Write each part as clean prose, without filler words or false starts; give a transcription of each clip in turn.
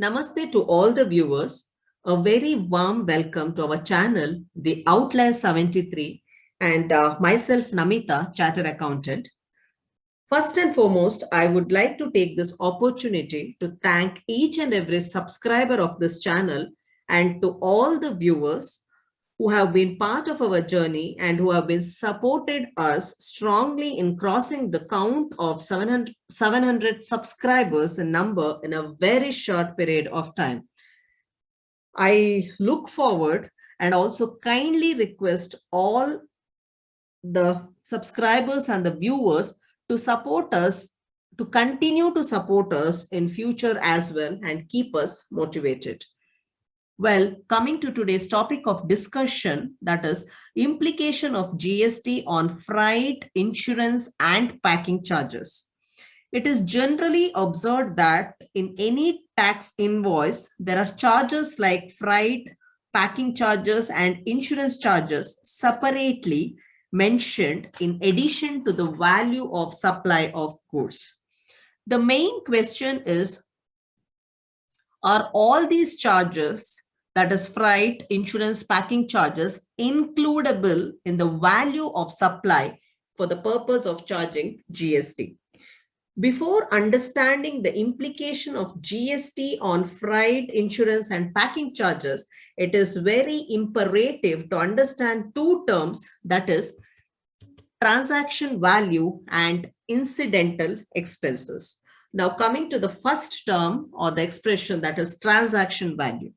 Namaste to all the viewers. A very warm welcome to our channel, The Outlier 73, and myself, Namita, Chartered Accountant. First and foremost, I would like to take this opportunity to thank each and every subscriber of this channel and to all the viewers who have been part of our journey and who have been supported us strongly in crossing the count of 700 subscribers in number in a very short period of time. I look forward and also kindly request all the subscribers and the viewers to support us, to continue to support us in future as well and keep us motivated. Well, coming to today's topic of discussion, that is implication of GST on freight, insurance, and packing charges. It is generally observed that in any tax invoice, there are charges like freight, packing charges, and insurance charges separately mentioned in addition to the value of supply of goods. The main question is, are all these charges, that is freight, insurance, packing charges, includable in the value of supply for the purpose of charging GST? Before understanding the implication of GST on freight, insurance, and packing charges, it is very imperative to understand two terms, that is transaction value and incidental expenses. Now coming to the first term or the expression, that is transaction value.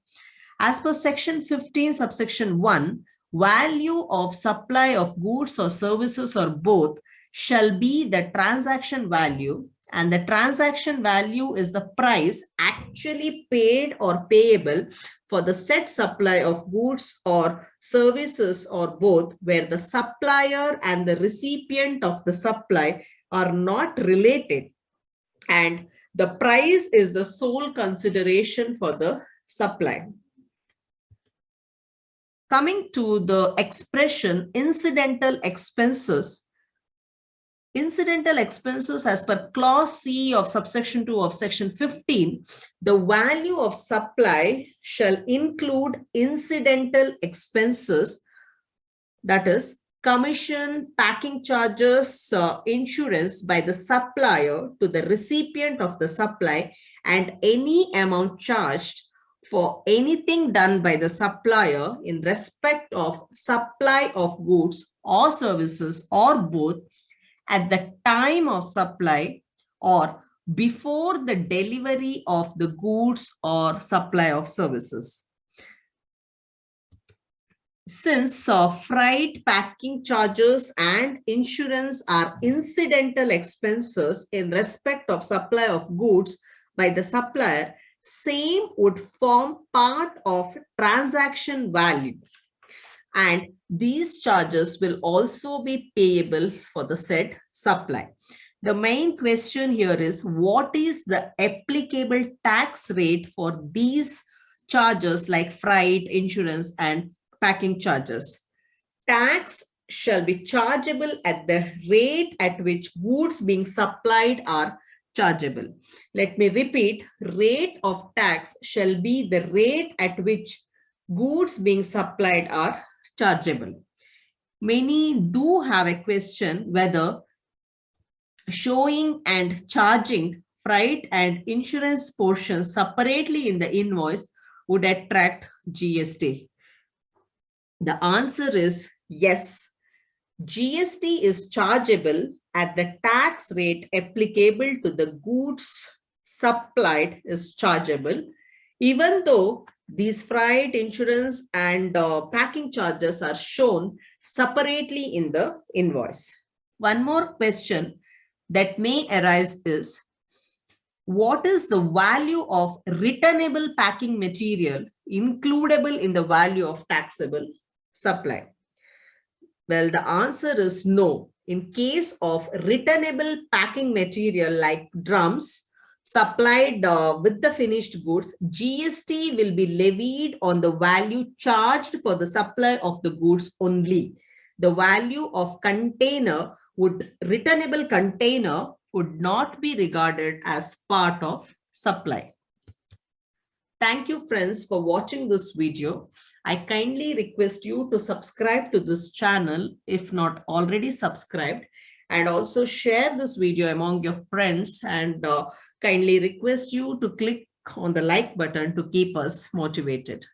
As per section 15 subsection 1, value of supply of goods or services or both shall be the transaction value, and the transaction value is the price actually paid or payable for the said supply of goods or services or both, where the supplier and the recipient of the supply are not related, and the price is the sole consideration for the supply. Coming to the expression incidental expenses. Incidental expenses, as per clause C of subsection 2 of section 15, the value of supply shall include incidental expenses, that is commission, packing charges, insurance by the supplier to the recipient of the supply, and any amount charged for anything done by the supplier in respect of supply of goods or services or both at the time of supply or before the delivery of the goods or supply of services. Since freight, packing charges, and insurance are incidental expenses in respect of supply of goods by the supplier, same would form part of transaction value, and these charges will also be payable for the said supply. The main question here is, what is the applicable tax rate for these charges like freight, insurance, and packing charges? Tax shall be chargeable at the rate at which goods being supplied are chargeable. Let me repeat, rate of tax shall be the rate at which goods being supplied are chargeable. Many do have a question whether showing and charging freight and insurance portions separately in the invoice would attract GST. The answer is yes. GST is chargeable at the tax rate applicable to the goods supplied is chargeable, even though these freight, insurance, and packing charges are shown separately in the invoice. One more question that may arise is, what is the value of returnable packing material includable in the value of taxable supply? Well, the answer is no. In case of returnable packing material like drums supplied with the finished goods, GST will be levied on the value charged for the supply of the goods only. The value of returnable container would not be regarded as part of supply. Thank you, friends, for watching this video. I kindly request you to subscribe to this channel if not already subscribed, and also share this video among your friends, and kindly request you to click on the like button to keep us motivated.